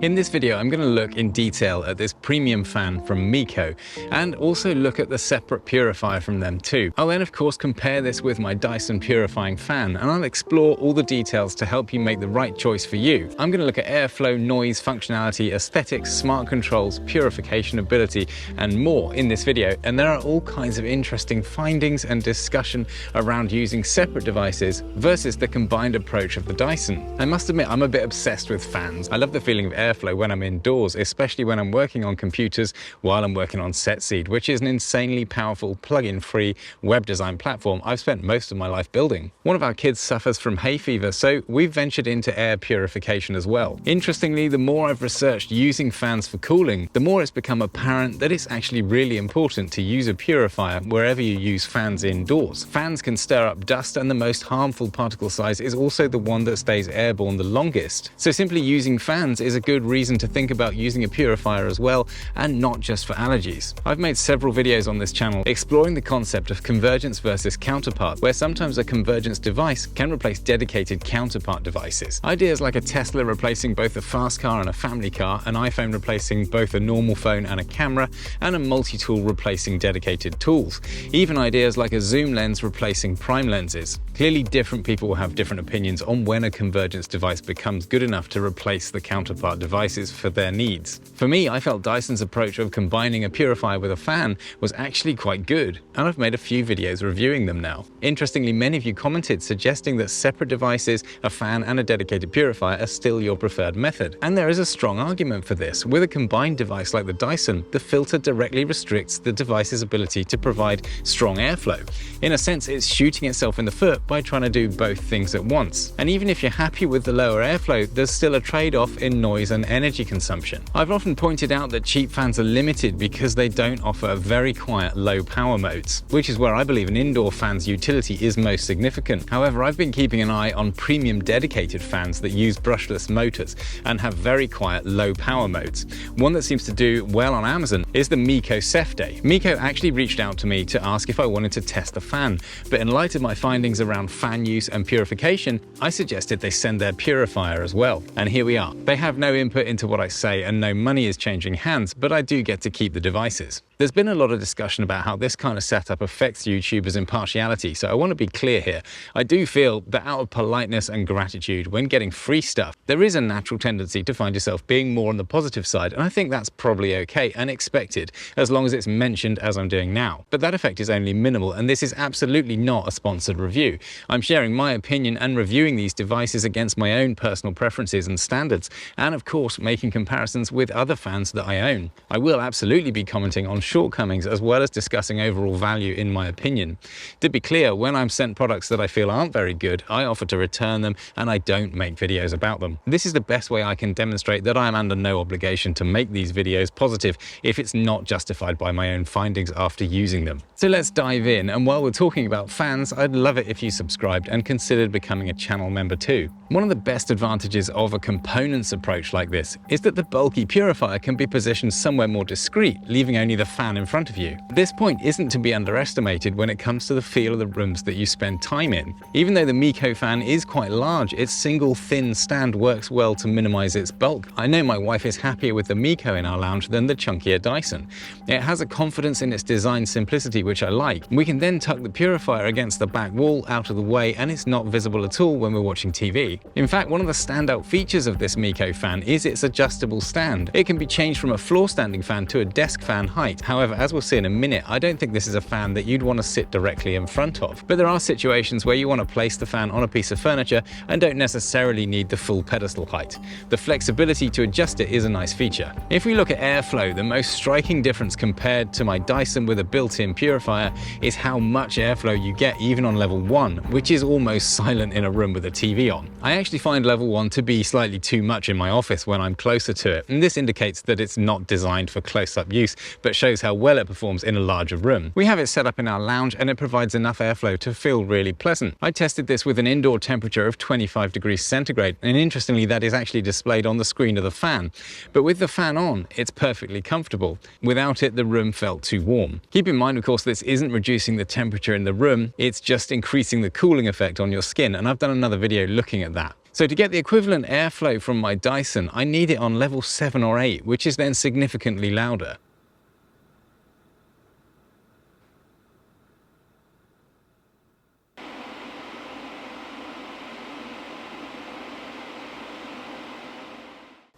In this video, I'm going to look in detail at this premium fan from Meco and also look at the separate purifier from them too. I'll then of course compare this with my Dyson purifying fan and I'll explore all the details to help you make the right choice for you. I'm going to look at airflow, noise, functionality, aesthetics, smart controls, purification ability and more in this video, and there are all kinds of interesting findings and discussion around using separate devices versus the combined approach of the Dyson. I must admit I'm a bit obsessed with fans. I love the feeling of airflow when I'm indoors, especially when I'm working on computers while I'm working on Setseed, which is an insanely powerful plug-in free web design platform I've spent most of my life building. One of our kids suffers from hay fever, so we've ventured into air purification as well. Interestingly, the more I've researched using fans for cooling, the more it's become apparent that it's actually really important to use a purifier wherever you use fans indoors. Fans can stir up dust, and the most harmful particle size is also the one that stays airborne the longest. So simply using fans is a good reason to think about using a purifier as well, and not just for allergies. I've made several videos on this channel exploring the concept of convergence versus counterpart, where sometimes a convergence device can replace dedicated counterpart devices. Ideas like a Tesla replacing both a fast car and a family car, an iPhone replacing both a normal phone and a camera, and a multi-tool replacing dedicated tools. Even ideas like a zoom lens replacing prime lenses. Clearly different people will have different opinions on when a convergence device becomes good enough to replace the counterpart devices for their needs. For me, I felt Dyson's approach of combining a purifier with a fan was actually quite good, and I've made a few videos reviewing them now. Interestingly, many of you commented suggesting that separate devices, a fan and a dedicated purifier, are still your preferred method. And there is a strong argument for this. With a combined device like the Dyson, the filter directly restricts the device's ability to provide strong airflow. In a sense, it's shooting itself in the foot by trying to do both things at once. And even if you're happy with the lower airflow, there's still a trade-off in noise and energy consumption. I've often pointed out that cheap fans are limited because they don't offer very quiet low power modes, which is where I believe an indoor fan's utility is most significant. However, I've been keeping an eye on premium dedicated fans that use brushless motors and have very quiet low power modes. One that seems to do well on Amazon is the Meco Cefde. Meco actually reached out to me to ask if I wanted to test the fan, but in light of my findings around fan use and purification, I suggested they send their purifier as well. And here we are. They have no input into what I say and no money is changing hands, but I do get to keep the devices. There's been a lot of discussion about how this kind of setup affects YouTubers' impartiality, so I want to be clear here. I do feel that out of politeness and gratitude when getting free stuff, there is a natural tendency to find yourself being more on the positive side, and I think that's probably okay and expected as long as it's mentioned as I'm doing now. But that effect is only minimal, and this is absolutely not a sponsored review. I'm sharing my opinion and reviewing these devices against my own personal preferences and standards, and of course making comparisons with other fans that I own. I will absolutely be commenting on shortcomings as well as discussing overall value in my opinion. To be clear, when I'm sent products that I feel aren't very good, I offer to return them and I don't make videos about them. This is the best way I can demonstrate that I am under no obligation to make these videos positive if it's not justified by my own findings after using them. So let's dive in, and while we're talking about fans, I'd love it if you subscribed and considered becoming a channel member too. One of the best advantages of a components approach like this is that the bulky purifier can be positioned somewhere more discreet, leaving only the fan in front of you. This point isn't to be underestimated when it comes to the feel of the rooms that you spend time in. Even though the Meco fan is quite large, its single thin stand works well to minimize its bulk. I know my wife is happier with the Meco in our lounge than the chunkier Dyson. It has a confidence in its design simplicity which I like. We can then tuck the purifier against the back wall out of the way and it's not visible at all when we're watching TV. In fact, one of the standout features of this Meco fan is its adjustable stand. It can be changed from a floor standing fan to a desk fan height. However, as we'll see in a minute, I don't think this is a fan that you'd want to sit directly in front of. But there are situations where you want to place the fan on a piece of furniture and don't necessarily need the full pedestal height. The flexibility to adjust it is a nice feature. If we look at airflow, the most striking difference compared to my Dyson with a built-in purifier is how much airflow you get even on level 1, which is almost silent in a room with a TV on. I actually find level 1 to be slightly too much in my office when I'm closer to it, and this indicates that it's not designed for close-up use, but shows how well it performs in a larger room. We have it set up in our lounge and it provides enough airflow to feel really pleasant. I tested this with an indoor temperature of 25 degrees centigrade, and interestingly that is actually displayed on the screen of the fan. But with the fan on, it's perfectly comfortable. Without it, the room felt too warm. Keep in mind, of course, this isn't reducing the temperature in the room, it's just increasing the cooling effect on your skin, and I've done another video looking at that. So to get the equivalent airflow from my Dyson, I need it on level 7 or 8, which is then significantly louder.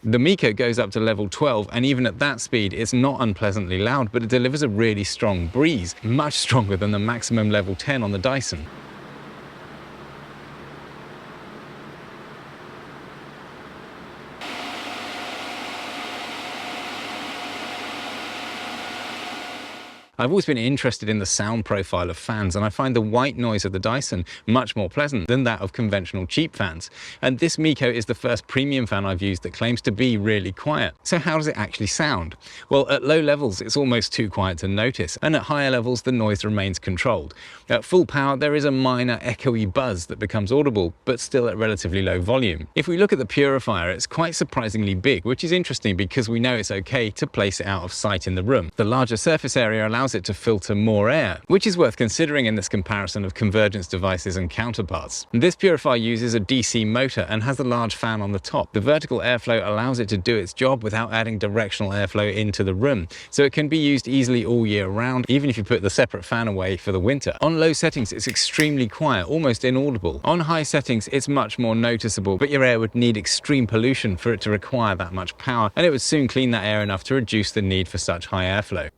The Meeko goes up to level 12, and even at that speed it's not unpleasantly loud, but it delivers a really strong breeze, much stronger than the maximum level 10 on the Dyson. I've always been interested in the sound profile of fans, and I find the white noise of the Dyson much more pleasant than that of conventional cheap fans. And this Meeko is the first premium fan I've used that claims to be really quiet. So how does it actually sound? Well, at low levels it's almost too quiet to notice, and at higher levels the noise remains controlled. At full power there is a minor echoey buzz that becomes audible, but still at relatively low volume. If we look at the purifier, it's quite surprisingly big, which is interesting because we know it's okay to place it out of sight in the room. The larger surface area allows it to filter more air, which is worth considering in this comparison of convergence devices and counterparts. This purifier uses a DC motor and has a large fan on the top. The vertical airflow allows it to do its job without adding directional airflow into the room, so it can be used easily all year round, even if you put the separate fan away for the winter. On low settings it's extremely quiet, almost inaudible. On high settings it's much more noticeable, but your air would need extreme pollution for it to require that much power, and it would soon clean that air enough to reduce the need for such high airflow.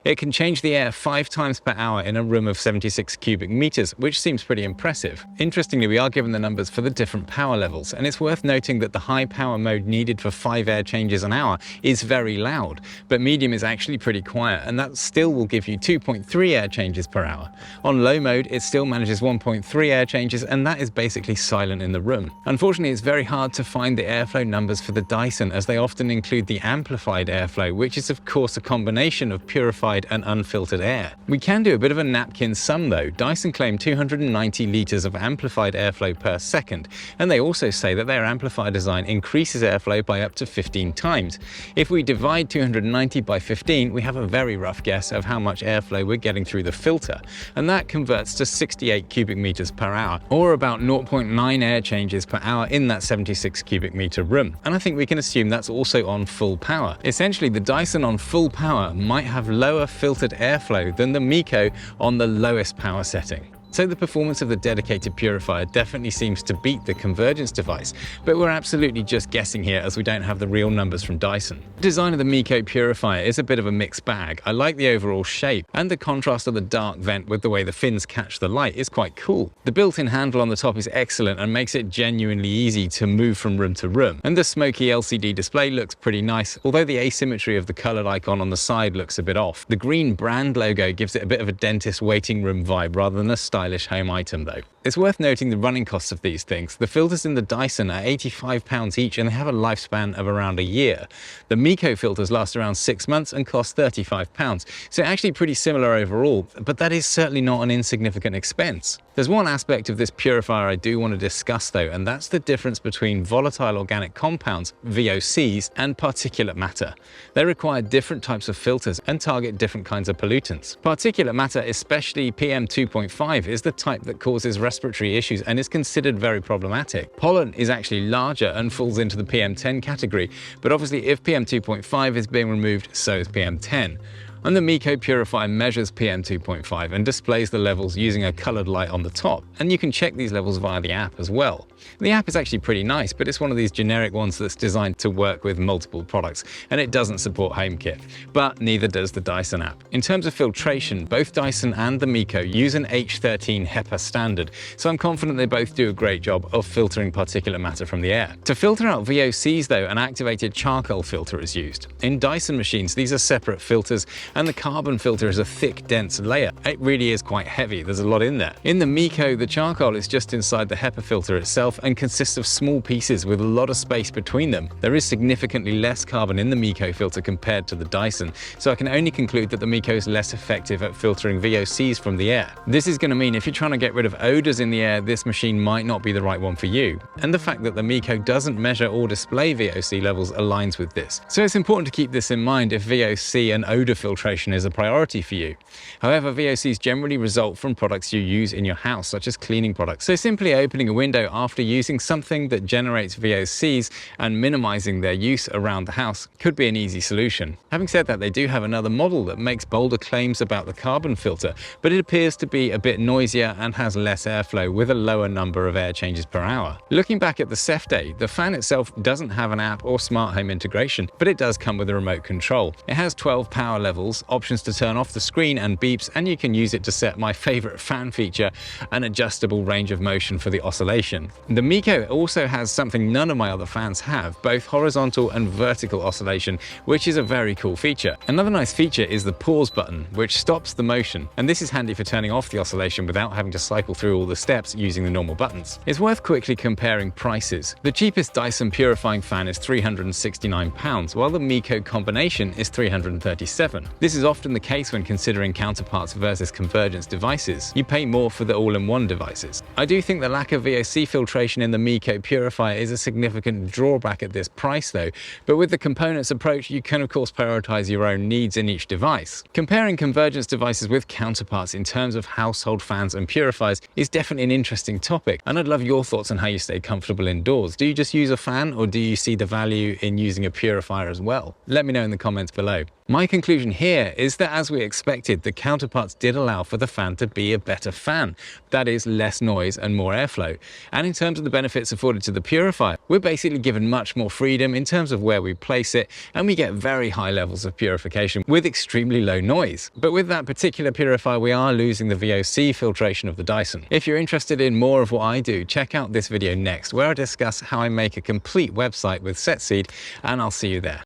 It can change the air 5 times per hour in a room of 76 cubic meters, which seems pretty impressive. Interestingly, we are given the numbers for the different power levels, and it's worth noting that the high power mode needed for 5 air changes an hour is very loud, but medium is actually pretty quiet, and that still will give you 2.3 air changes per hour. On low mode, it still manages 1.3 air changes, and that is basically silent in the room. Unfortunately, it's very hard to find the airflow numbers for the Dyson, as they often include the amplified airflow, which is of course a combination of purified and unfiltered air. We can do a bit of a napkin sum though. Dyson claim 290 litres of amplified airflow per second, and they also say that their amplifier design increases airflow by up to 15 times. If we divide 290 by 15, we have a very rough guess of how much airflow we're getting through the filter, and that converts to 68 cubic meters per hour, or about 0.9 air changes per hour in that 76 cubic meter room. And I think we can assume that's also on full power. Essentially, the Dyson on full power might have lower filtered airflow than the Meeko on the lowest power setting. So the performance of the dedicated purifier definitely seems to beat the convergence device, but we're absolutely just guessing here as we don't have the real numbers from Dyson. The design of the Meeko purifier is a bit of a mixed bag. I like the overall shape, and the contrast of the dark vent with the way the fins catch the light is quite cool. The built-in handle on the top is excellent and makes it genuinely easy to move from room to room. And the smoky LCD display looks pretty nice, although the asymmetry of the colored icon on the side looks a bit off. The green brand logo gives it a bit of a dentist waiting room vibe rather than a stylish home item though. It's worth noting the running costs of these things. The filters in the Dyson are £85 each, and they have a lifespan of around a year. The Meeko filters last around 6 months and cost £35, so actually pretty similar overall, but that is certainly not an insignificant expense. There's one aspect of this purifier I do want to discuss though, and that's the difference between volatile organic compounds, VOCs, and particulate matter. They require different types of filters and target different kinds of pollutants. Particulate matter, especially PM2.5, is the type that causes respiratory issues and is considered very problematic. Pollen is actually larger and falls into the PM10 category, but obviously if PM2.5 is being removed, so is PM10. And the Meeko purifier measures PM2.5 and displays the levels using a colored light on the top, and you can check these levels via the app as well. The app is actually pretty nice, but it's one of these generic ones that's designed to work with multiple products, and it doesn't support HomeKit, but neither does the Dyson app. In terms of filtration, both Dyson and the Meeko use an H13 HEPA standard, so I'm confident they both do a great job of filtering particulate matter from the air. To filter out VOCs though, an activated charcoal filter is used. In Dyson machines, these are separate filters, and the carbon filter is a thick, dense layer. It really is quite heavy, there's a lot in there. In the Miko, the charcoal is just inside the HEPA filter itself and consists of small pieces with a lot of space between them. There is significantly less carbon in the Miko filter compared to the Dyson, so I can only conclude that the Miko is less effective at filtering VOCs from the air. This is going to mean if you're trying to get rid of odors in the air, this machine might not be the right one for you. And the fact that the Miko doesn't measure or display VOC levels aligns with this. So it's important to keep this in mind if VOC and odor filtration is a priority for you. However, VOCs generally result from products you use in your house, such as cleaning products. So simply opening a window after using something that generates VOCs and minimizing their use around the house could be an easy solution. Having said that, they do have another model that makes bolder claims about the carbon filter, but it appears to be a bit noisier and has less airflow with a lower number of air changes per hour. Looking back at the Sefte, the fan itself doesn't have an app or smart home integration, but it does come with a remote control. It has 12 power levels, options to turn off the screen and beeps, and you can use it to set my favorite fan feature, an adjustable range of motion for the oscillation. The Miko also has something none of my other fans have, both horizontal and vertical oscillation, which is a very cool feature. Another nice feature is the pause button, which stops the motion, and this is handy for turning off the oscillation without having to cycle through all the steps using the normal buttons. It's worth quickly comparing prices. The cheapest Dyson purifying fan is £369, while the Miko combination is £337. This is often the case when considering counterparts versus convergence devices. You pay more for the all-in-one devices. I do think the lack of VOC filtration in the Miko purifier is a significant drawback at this price though, but with the components approach you can of course prioritize your own needs in each device. Comparing convergence devices with counterparts in terms of household fans and purifiers is definitely an interesting topic, and I'd love your thoughts on how you stay comfortable indoors. Do you just use a fan, or do you see the value in using a purifier as well? Let me know in the comments below. My conclusion here is that, as we expected, the counterparts did allow for the fan to be a better fan. That is, less noise and more airflow. And in terms of the benefits afforded to the purifier, we're basically given much more freedom in terms of where we place it, and we get very high levels of purification with extremely low noise. But with that particular purifier, we are losing the VOC filtration of the Dyson. If you're interested in more of what I do, check out this video next, where I discuss how I make a complete website with Setseed, and I'll see you there.